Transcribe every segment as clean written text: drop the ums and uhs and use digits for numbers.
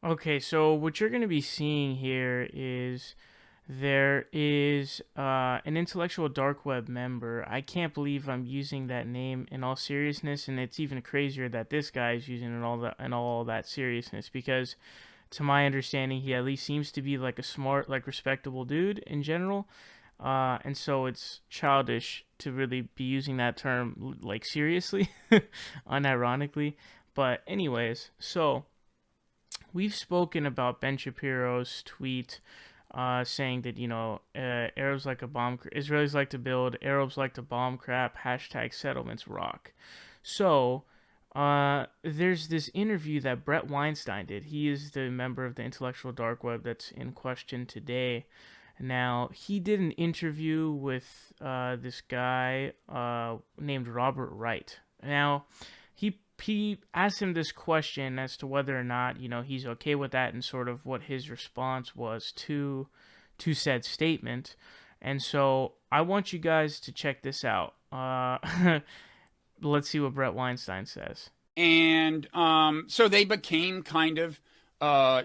Okay, so what you're going to be seeing here is there is an intellectual dark web member. I can't believe I'm using that name in all seriousness, and it's even crazier that this guy is using it in all that seriousness because, to my understanding, he at least seems to be like a smart, like respectable dude in general. And so it's childish to really be using that term like seriously, unironically. But anyways, so we've spoken about Ben Shapiro's tweet saying that Arabs like a bomb, Israelis like to build, Arabs like to bomb crap. Hashtag settlements rock. So there's this interview that Brett Weinstein did. He is the member of the intellectual dark web that's in question today. Now he did an interview with this guy named Robert Wright. Now he asked him this question as to whether or not he's okay with that and sort of what his response was to said statement. And so I want you guys to check this out. Let's see what Brett Weinstein says. And so they became kind of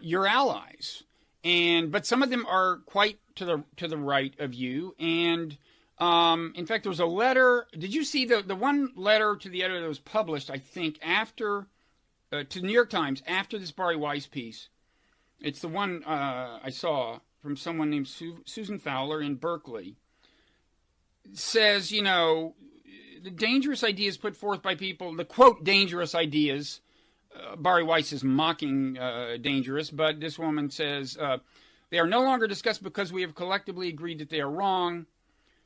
your allies. And but some of them are quite to the right of you. And in fact, there was a letter. Did you see the one letter to the editor that was published? I think after to the New York Times after this Bari Weiss piece. It's the one I saw from someone named Susan Fowler in Berkeley. It says, the dangerous ideas put forth by people, the quote dangerous ideas. Bari Weiss is mocking dangerous, but this woman says they are no longer discussed because we have collectively agreed that they are wrong.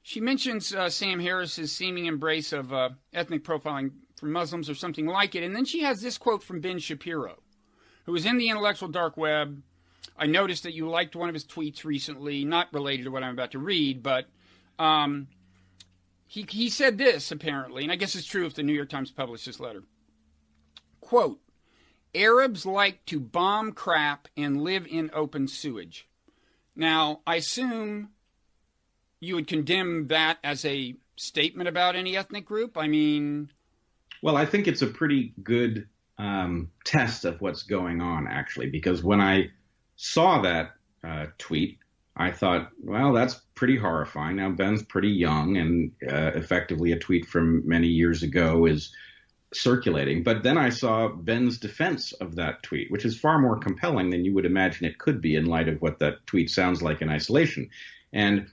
She mentions Sam Harris's seeming embrace of ethnic profiling for Muslims or something like it, and then she has this quote from Ben Shapiro, who is in the intellectual dark web. I noticed that you liked one of his tweets recently, not related to what I'm about to read, but he said this, apparently, and I guess it's true if the New York Times published this letter. Quote, Arabs like to bomb crap and live in open sewage. Now, I assume you would condemn that as a statement about any ethnic group? I mean... Well, I think it's a pretty good test of what's going on, actually, because when I saw that tweet, I thought, well, that's pretty horrifying. Now, Ben's pretty young, and effectively a tweet from many years ago is circulating. But then I saw Ben's defense of that tweet, which is far more compelling than you would imagine it could be in light of what that tweet sounds like in isolation. And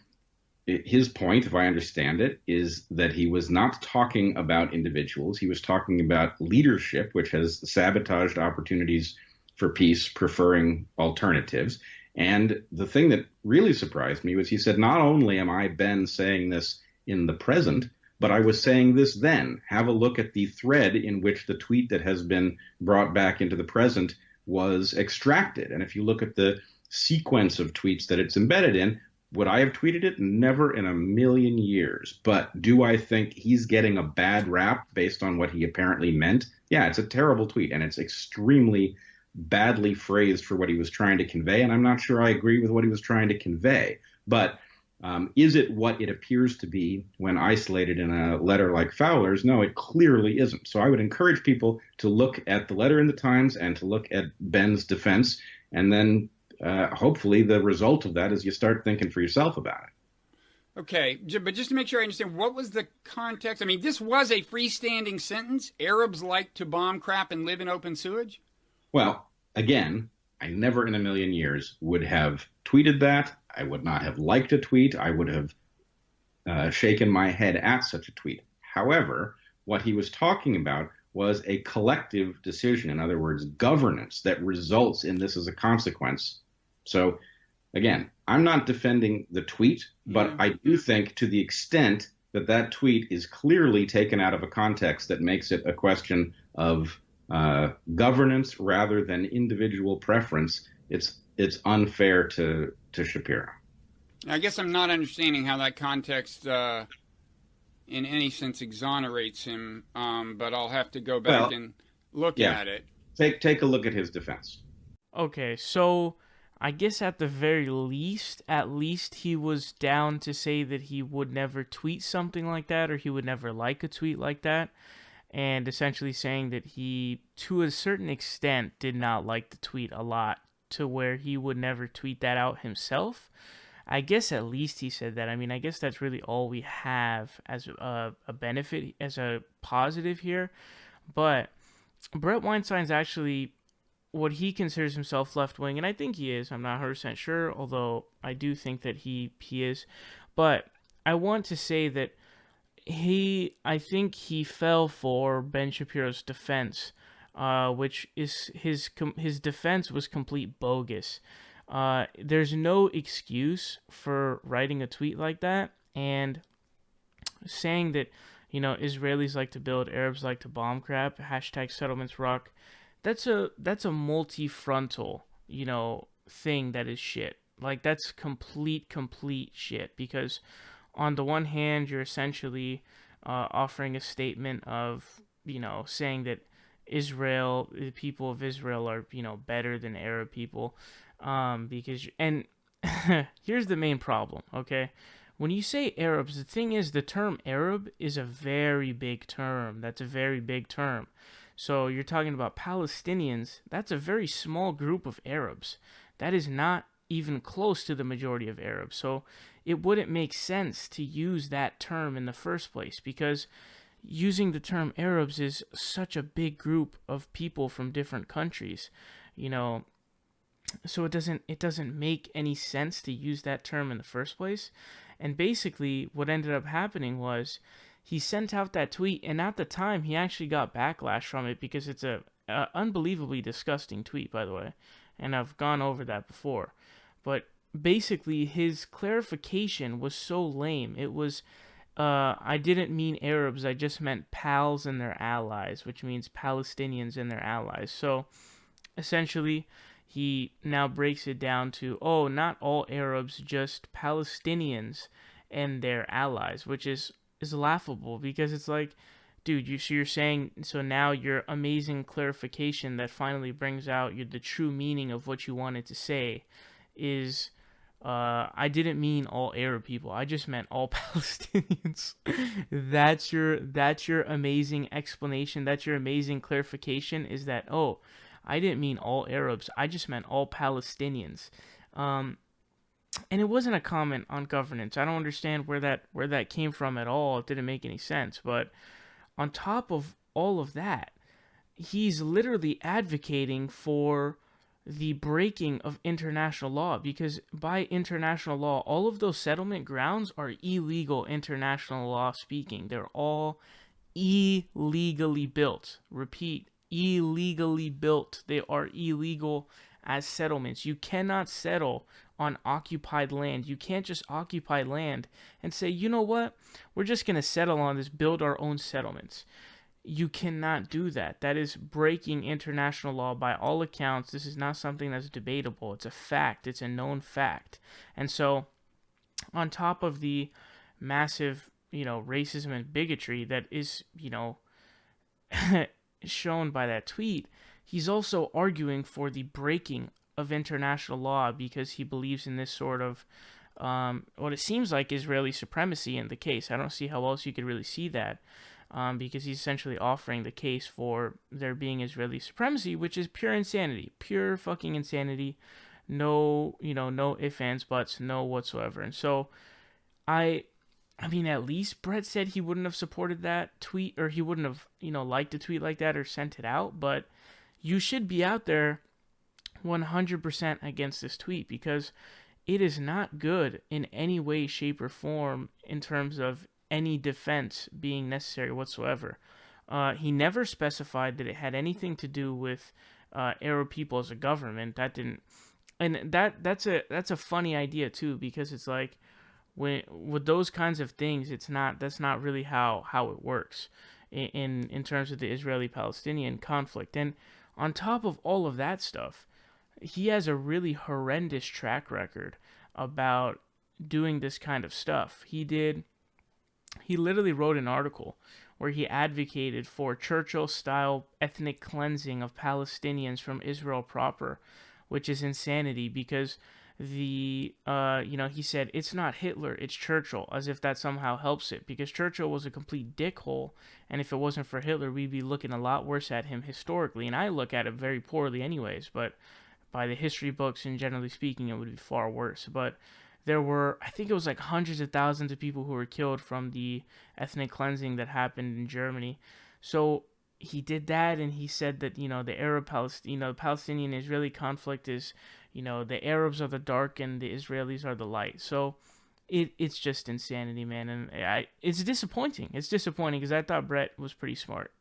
his point, if I understand it, is that he was not talking about individuals. He was talking about leadership, which has sabotaged opportunities for peace, preferring alternatives. And the thing that really surprised me was he said, not only am I, Ben, saying this in the present, but I was saying this then. Have a look at the thread in which the tweet that has been brought back into the present was extracted. And if you look at the sequence of tweets that it's embedded in, would I have tweeted it? Never in a million years. But do I think he's getting a bad rap based on what he apparently meant? Yeah, it's a terrible tweet, and it's extremely badly phrased for what he was trying to convey, and I'm not sure I agree with what he was trying to convey. But is it what it appears to be when isolated in a letter like Fowler's? No, it clearly isn't. So I would encourage people to look at the letter in the Times and to look at Ben's defense, and then hopefully the result of that is you start thinking for yourself about it. Okay, but just to make sure I understand, what was the context? I mean, this was a freestanding sentence. Arabs like to bomb crap and live in open sewage? Well, again, I never in a million years would have tweeted that. I would not have liked a tweet. I would have shaken my head at such a tweet. However, what he was talking about was a collective decision. In other words, governance that results in this as a consequence. So, again, I'm not defending the tweet, but I do think to the extent that that tweet is clearly taken out of a context that makes it a question of governance rather than individual preference, it's unfair to Shapiro. I guess I'm not understanding how that context in any sense exonerates him, but I'll have to go back and look at it. Take a look at his defense. Okay, so I guess at the very least, he was down to say that he would never tweet something like that, or he would never like a tweet like that, and essentially saying that he, to a certain extent, did not like the tweet a lot, to where he would never tweet that out himself. I guess at least he said that. I mean, I guess that's really all we have as a benefit, as a positive here. But Brett Weinstein's actually what he considers himself left wing, and I think he is. I'm not 100% sure, although I do think that he is. But I want to say that I think he fell for Ben Shapiro's defense, which is his defense was complete bogus. There's no excuse for writing a tweet like that and saying that, Israelis like to build, Arabs like to bomb crap, hashtag settlements rock. That's a multi-frontal, thing that is shit. Like, that's complete shit, because on the one hand, you're essentially offering a statement of, saying that Israel, the people of Israel are, better than Arab people. And here's the main problem, okay? When you say Arabs, the thing is, the term Arab is a very big term. That's a very big term. So you're talking about Palestinians, that's a very small group of Arabs. That is not even close to the majority of Arabs. So it wouldn't make sense to use that term in the first place, because using the term Arabs is such a big group of people from different countries, so it doesn't make any sense to use that term in the first place. And basically what ended up happening was he sent out that tweet, and at the time he actually got backlash from it, because it's a unbelievably disgusting tweet, by the way, and I've gone over that before. But basically his clarification was so lame. It was, I didn't mean Arabs, I just meant pals and their allies, which means Palestinians and their allies. So essentially he now breaks it down to, oh, not all Arabs, just Palestinians and their allies, which is laughable, because it's like, dude, you're saying, so now your amazing clarification that finally brings out the true meaning of what you wanted to say is, I didn't mean all Arab people, I just meant all Palestinians. That's your amazing explanation. That's your amazing clarification, is that, oh, I didn't mean all Arabs, I just meant all Palestinians. And it wasn't a comment on governance. I don't understand where that came from at all. It didn't make any sense. But on top of all of that, he's literally advocating for the breaking of international law, because by international law, all of those settlement grounds are illegal, international law speaking. They're all illegally built. Repeat, illegally built. They are illegal as settlements. You cannot settle on occupied land. You can't just occupy land and say, you know what, we're just going to settle on this, build our own settlements. You cannot do that. That is breaking international law by all accounts. This is not something that's debatable. It's a fact. It's a known fact. And so, on top of the massive, racism and bigotry that is, shown by that tweet, he's also arguing for the breaking of international law, because he believes in this sort of what it seems like Israeli supremacy in the case. I don't see how else you could really see that, because he's essentially offering the case for there being Israeli supremacy, which is pure insanity, pure fucking insanity. No, no ifs, ands, buts, no whatsoever. And so I mean, at least Brett said he wouldn't have supported that tweet, or he wouldn't have, liked a tweet like that or sent it out. But you should be out there 100% against this tweet, because it is not good in any way, shape, or form in terms of any defense being necessary whatsoever. He never specified that it had anything to do with Arab people as a government. That didn't, and that's a funny idea too, because it's like, with those kinds of things, that's not really how it works in terms of the Israeli-Palestinian conflict. And on top of all of that stuff, he has a really horrendous track record about doing this kind of stuff. He literally wrote an article where he advocated for Churchill-style ethnic cleansing of Palestinians from Israel proper, which is insanity, because he said, it's not Hitler, it's Churchill, as if that somehow helps it, because Churchill was a complete dickhole, and if it wasn't for Hitler, we'd be looking a lot worse at him historically, and I look at it very poorly anyways, but by the history books and generally speaking, it would be far worse. But there were, I think it was like hundreds of thousands of people who were killed from the ethnic cleansing that happened in Germany. So he did that, and he said that the Palestinian-Israeli conflict is, the Arabs are the dark and the Israelis are the light. So it's just insanity, man, and it's disappointing. It's disappointing because I thought Brett was pretty smart.